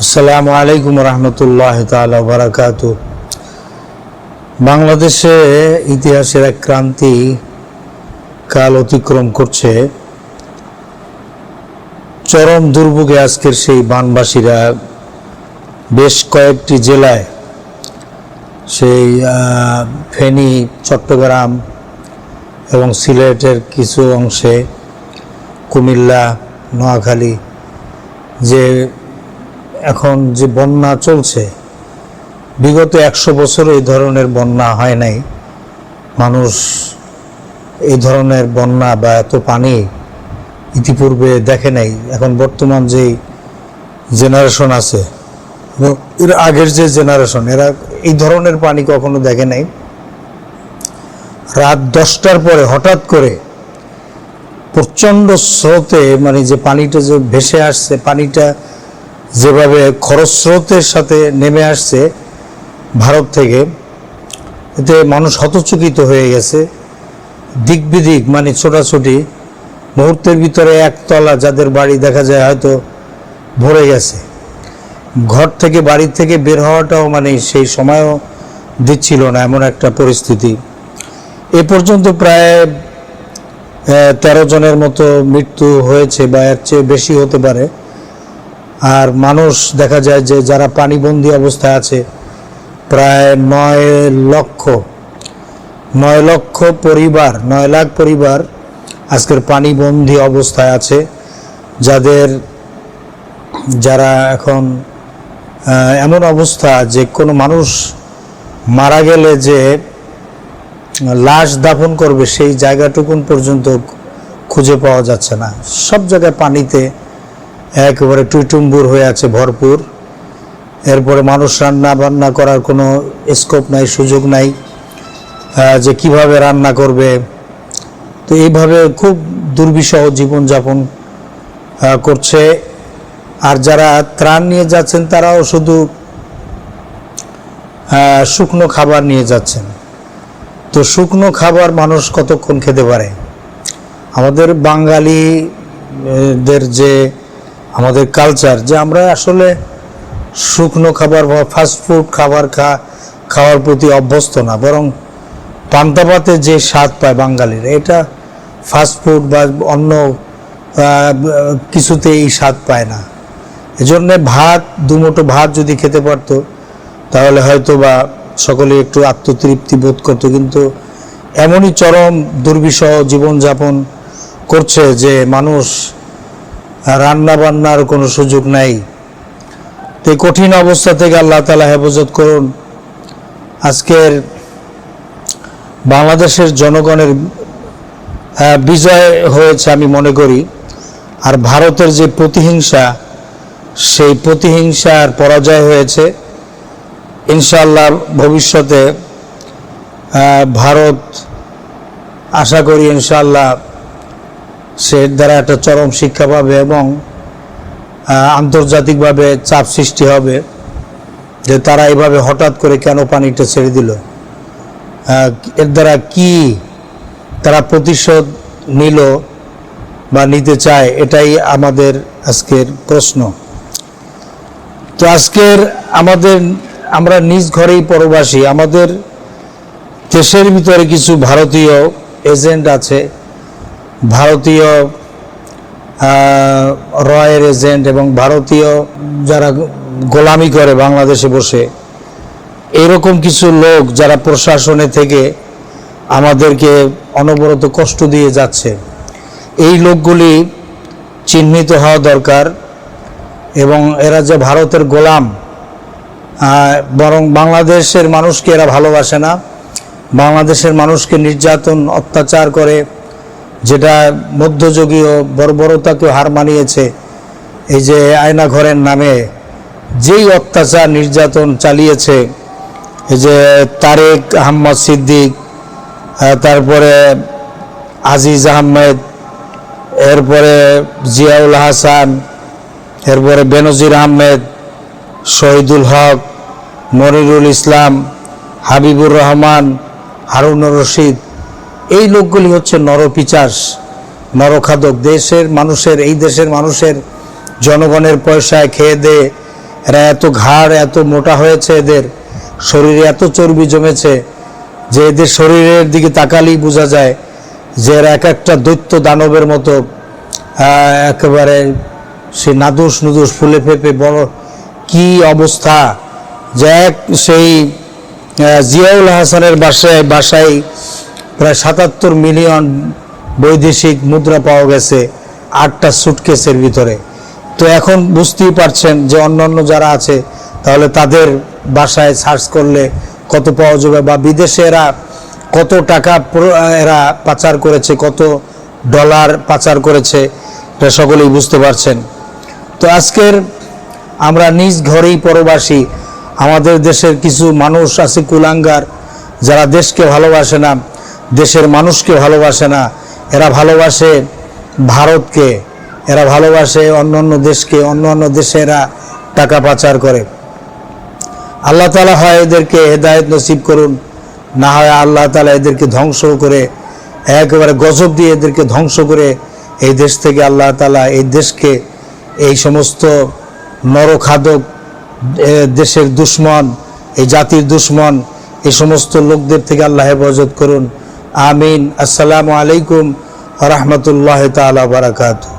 আসসালামু আলাইকুম রহমতুল্লাহ তাআলা ওয়া বারাকাতুহু। বাংলাদেশে ইতিহাসের এক ক্রান্তি কাল অতিক্রম করছে। চরম দুর্ভোগে আজকের সেই বানবাসীরা বেশ কয়েকটি জেলায়, সেই ফেনী, চট্টগ্রাম এবং সিলেটের কিছু অংশে, কুমিল্লা, নোয়াখালী, যে এখন যে বন্যা চলছে, বিগত 100 বছর এই ধরনের বন্যা হয় নাই। মানুষ এই ধরনের বন্যা বা এত পানি ইতিপূর্বে দেখে নাই। এখন বর্তমান যে জেনারেশন আছে, এর আগের যে জেনারেশন, এরা এই ধরনের পানি কখনো দেখে নাই। রাত 10টার পরে হঠাৎ করে প্রচণ্ড স্রোতে, মানে যে পানিটা যে ভেসে আসছে, পানিটা যেভাবে খরস্রোতের সাথে নেমে আসছে ভারত থেকে, এতে মানুষ হতচকিত হয়ে গেছে। দিক বিদিক মানে ছোটাছুটি, মুহূর্তের ভিতরে একতলা যাদের বাড়ি দেখা যায় হয়তো ভরে গেছে। ঘর থেকে, বাড়ি থেকে বের হওয়াটাও মানে সেই সময়ও দিচ্ছিল না, এমন একটা পরিস্থিতি। এ পর্যন্ত প্রায় 13 জনের মতো মৃত্যু হয়েছে, বা এর চেয়ে বেশি হতে পারে। আর মানুষ দেখা যায় যে যারা পানিবন্দী অবস্থায় আছে, প্রায় 9 লক্ষ পরিবার, 9 লাখ পরিবার আজকের পানিবন্দী অবস্থায় আছে। যারা এখন এমন অবস্থা যে কোনো মানুষ মারা গেলে যে লাশ দাফন করবে, সেই জায়গাটুকুন পর্যন্ত খুঁজে পাওয়া যাচ্ছে না। সব জায়গায় পানিতে একেবারে টুইটুম্বুর হয়ে আছে, ভরপুর। এরপরে মানুষ রান্না বান্না করার কোনো স্কোপ নাই, সুযোগ নাই যে কিভাবে রান্না করবে। তো এইভাবে খুব দুর্বিষহ জীবনযাপন করছে। আর যারা ত্রাণ নিয়ে যাচ্ছেন, তারাও শুধু শুকনো খাবার নিয়ে যাচ্ছেন। তো শুকনো খাবার মানুষ কতক্ষণ খেতে পারে? আমাদের বাঙালিদের যে আমাদের কালচার, যে আমরা আসলে শুকনো খাবার বা ফাস্টফুড খাওয়ার প্রতি অভ্যস্ত না, বরং পান্তা ভাতে যে স্বাদ পায় বাঙালিরা, এটা ফাস্টফুড বা অন্য কিছুতে এই স্বাদ পায় না। এজন্য দুমুঠো ভাত যদি খেতে পারতো, তাহলে হয়তো বা সকলে একটু আত্মতৃপ্তি বোধ করতো। কিন্তু এমনই চরম দুর্বিষহ জীবনযাপন করছে যে মানুষ রান্না বান্নার কোনো সুযোগ নাই। তো এই কঠিন অবস্থা থেকে আল্লাহ তাআলা হেফাজত করুন। আজকের বাংলাদেশের জনগণের বিজয় হয়েছে আমি মনে করি। আর ভারতের যে প্রতিহিংসা, সেই প্রতিহিংসার পরাজয় হয়েছে। ইনশাআল্লাহ ভবিষ্যতে ভারত, আশা করি ইনশাআল্লাহ সে দ্বারা একটা চরম শিক্ষা পাবে এবং আন্তর্জাতিকভাবে চাপ সৃষ্টি হবে যে তারা এইভাবে হঠাৎ করে কেন পানিটা ছেড়ে দিল, এর দ্বারা কি তারা প্রতিশোধ নিল বা নিতে চায়, এটাই আমাদের আজকের প্রশ্ন। তো আজকের আমরা নিজ ঘরেই পরবাসী। আমাদের দেশের ভিতরে কিছু ভারতীয় এজেন্ট আছে, ভারতীয় রয়ের এজেন্ট এবং ভারতীয় যারা গোলামি করে বাংলাদেশে বসে, এরকম কিছু লোক যারা প্রশাসনে থেকে আমাদেরকে অনবরত কষ্ট দিয়ে যাচ্ছে। এই লোকগুলি চিহ্নিত হওয়া দরকার। এবং এরা যে ভারতের গোলাম, বরং বাংলাদেশের মানুষকে এরা ভালোবাসে না। বাংলাদেশের মানুষকে নির্যাতন, অত্যাচার করে, যেটা মধ্যযুগীয় বর্বরতাকে হার মানিয়েছে। এই যে আয়না ঘরের নামে যেই অত্যাচার নির্যাতন চালিয়েছে, এই যে তারেক আহমদ সিদ্দিক, তারপরে আজিজ আহমেদ, এরপরে জিয়াউল হাসান, এরপরে বেনজির আহমেদ, শহীদুল হক, মনিরুল ইসলাম, হাবিবুর রহমান, হারুনুর রশিদ, এই লোকগুলি হচ্ছে নরপিচাস, নরখাদক। এই দেশের মানুষের জনগণের পয়সায় খেয়ে দে এরা এত ঘাড় এত মোটা হয়েছে, এদের শরীরে এত চর্বি জমেছে যে এদের শরীরের দিকে তাকালেই বোঝা যায় যে এরা এক একটা দৈত্য দানবের মতো একেবারে সে নাদুস নুদুস ফুলে ফেপে বড় কি অবস্থা। যে এক সেই জিয়াউল হাসানের বাসায় প্রায় ৭৭ মিলিয়ন বৈদেশিক মুদ্রা পাওয়া গেছে ৮টা সুটকেসের ভিতরে। তো এখন বুঝতেই পারছেন যে অন্যান্য যারা আছে তাহলে তাদের বাসায় সার্চ করলে কত পাওয়া যাবে, বা বিদেশে এরা কত টাকা এরা পাচার করেছে, কত ডলার পাচার করেছে, এটা সকলেই বুঝতে পারছেন। তো আজকের আমরা নিজ ঘরেই পরবাসী, আমাদের দেশের কিছু মানুষ আছে কুলাঙ্গার, যারা দেশকে ভালোবাসে না, দেশের মানুষকে ভালোবাসে না, এরা ভালোবাসে ভারতকে, এরা ভালোবাসে অন্যান্য দেশকে, অন্যান্য দেশে এরা টাকা পাচার করে। আল্লাহ তাআলা হয় এদেরকে হেদায়েত নসিব করুন, না হয় আল্লাহ তাআলা এদেরকে ধ্বংস করে একেবারে গজব দিয়ে এদেরকে ধ্বংস করে এই দেশ থেকে আল্লাহ তাআলা এই দেশকে এই সমস্ত নরখাদক দেশের দুশ্মন, এই জাতির দুশ্মন, এই সমস্ত লোকদের থেকে আল্লাহ হেফাজত করুন। আমিন। আসসালামু আলাইকুম ওয়া রাহমাতুল্লাহি তাআলা ওয়া বারাকাতুহু।